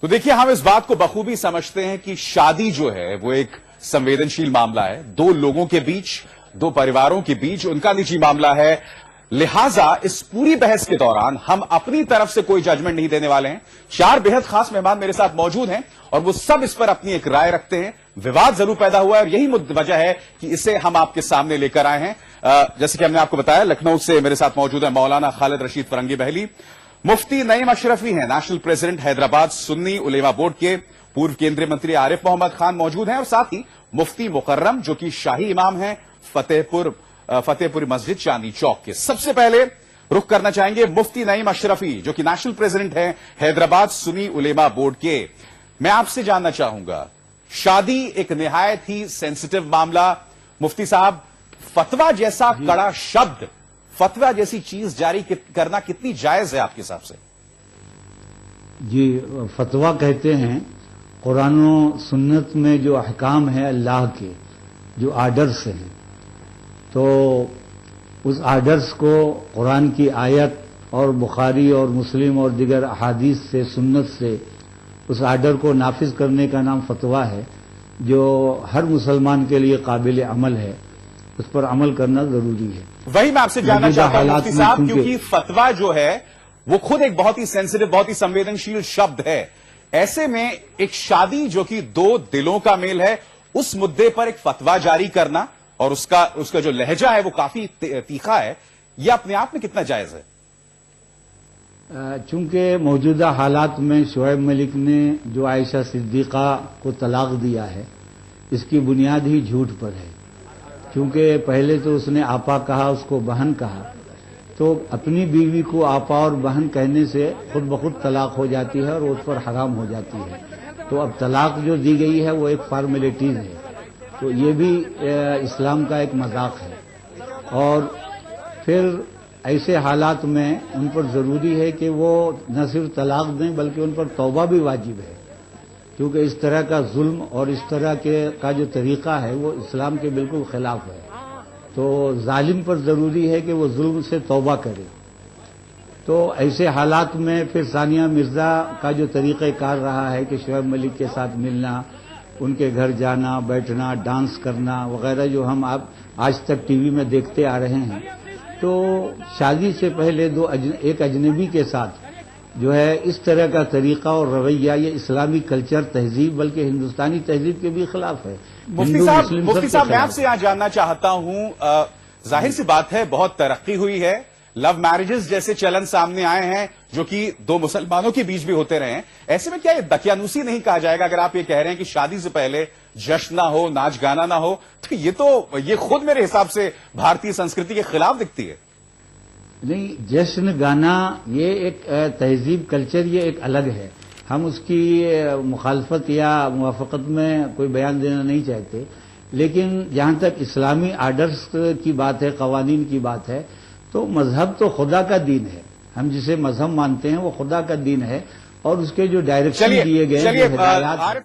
तो देखिए, हम इस बात को बखूबी समझते हैं कि शादी जो है वो एक संवेदनशील मामला है, दो लोगों के बीच, दो परिवारों के बीच उनका निजी मामला है। लिहाजा इस पूरी बहस के दौरान हम अपनी तरफ से कोई जजमेंट नहीं देने वाले हैं। चार बेहद खास मेहमान मेरे साथ मौजूद हैं और वो सब इस पर अपनी एक राय रखते हैं। विवाद जरूर पैदा हुआ है और यही वजह है कि इसे हम आपके सामने लेकर आए हैं। जैसे कि हमने आपको बताया, लखनऊ से मेरे साथ मौजूद है मौलाना खालिद रशीद फरंगी बहली, मुफ्ती नईम अशरफी हैं, नेशनल प्रेसिडेंट हैदराबाद सुन्नी उलेमा बोर्ड के, पूर्व केंद्रीय मंत्री आरिफ मोहम्मद खान मौजूद हैं और साथ ही मुफ्ती मुकर्रम जो कि शाही इमाम हैं फतेहपुरी मस्जिद चांदनी चौक के। सबसे पहले रुख करना चाहेंगे मुफ्ती नईम अशरफी जो कि नेशनल प्रेसिडेंट हैं हैदराबाद सुन्नी उलेमा बोर्ड के। मैं आपसे जानना चाहूंगा, शादी एक निहायत ही सेंसिटिव मामला, मुफ्ती साहब फतवा जैसा कड़ा शब्द, फतवा जैसी चीज जारी करना कितनी जायज है आपके हिसाब से? जी, फतवा कहते हैं कुरान और सुन्नत में जो अहकाम है अल्लाह के, जो आर्डर्स हैं, तो उस आर्डर्स को कुरान की आयत और बुखारी और मुस्लिम और दिगर अहादीस से, सुन्नत से उस आर्डर को नाफिज करने का नाम फतवा है, जो हर मुसलमान के लिए काबिल अमल है, उस पर अमल करना जरूरी है। वही मैं आपसे जानना चाहता हूं मुफ्ती साहब, क्योंकि फतवा जो है वो खुद एक बहुत ही सेंसिटिव, बहुत ही संवेदनशील शब्द है। ऐसे में एक शादी जो कि दो दिलों का मेल है, उस मुद्दे पर एक फतवा जारी करना और उसका जो लहजा है वो काफी तीखा है, यह अपने आप में कितना जायज है? चूंकि मौजूदा हालात में शुएब मलिक ने जो आयशा सिद्दीका को तलाक दिया है, इसकी बुनियाद ही झूठ पर है। क्योंकि पहले तो उसने आपा कहा, उसको बहन कहा, तो अपनी बीवी को आपा और बहन कहने से खुद बखुद तलाक हो जाती है और उस पर हराम हो जाती है। तो अब तलाक जो दी गई है वो एक फॉर्मेलिटीज है, तो ये भी इस्लाम का एक मजाक है। और फिर ऐसे हालात में उन पर जरूरी है कि वो न सिर्फ तलाक दें बल्कि उन पर तौबा भी वाजिब है, क्योंकि इस तरह का जुल्म और इस तरह का जो तरीका है वो इस्लाम के बिल्कुल खिलाफ है। तो जालिम पर जरूरी है कि वो जुल्म से तौबा करे। तो ऐसे हालात में फिर सानिया मिर्जा का जो तरीक़ाकार रहा है कि शुएब मलिक के साथ मिलना, उनके घर जाना, बैठना, डांस करना वगैरह, जो हम आप आज तक टीवी में देखते आ रहे हैं, तो शादी से पहले एक अजनबी के साथ जो है इस तरह का तरीका और रवैया, ये इस्लामी कल्चर, तहजीब, बल्कि हिंदुस्तानी तहजीब के भी खिलाफ है। मुफ्ती साहब मैं आपसे यहां जानना चाहता हूं, जाहिर सी बात है बहुत तरक्की हुई है, लव मैरिजेस जैसे चलन सामने आए हैं जो कि दो मुसलमानों के बीच भी होते रहे हैं। ऐसे में क्या ये दकियानूसी नहीं कहा जाएगा अगर आप ये कह रहे हैं कि शादी से पहले जश्न ना हो, नाच गाना ना हो? तो ये खुद मेरे हिसाब से भारतीय संस्कृति के खिलाफ दिखती है। नहीं, जश्न गाना ये एक तहजीब, कल्चर, ये एक अलग है। हम उसकी मुखालफत या मुवाफकत में कोई बयान देना नहीं चाहते, लेकिन जहां तक इस्लामी आर्डर्स की बात है, कवानीन की बात है, तो मजहब तो खुदा का दीन है। हम जिसे मजहब मानते हैं वो खुदा का दीन है और उसके जो डायरेक्शन दिए गए हैं,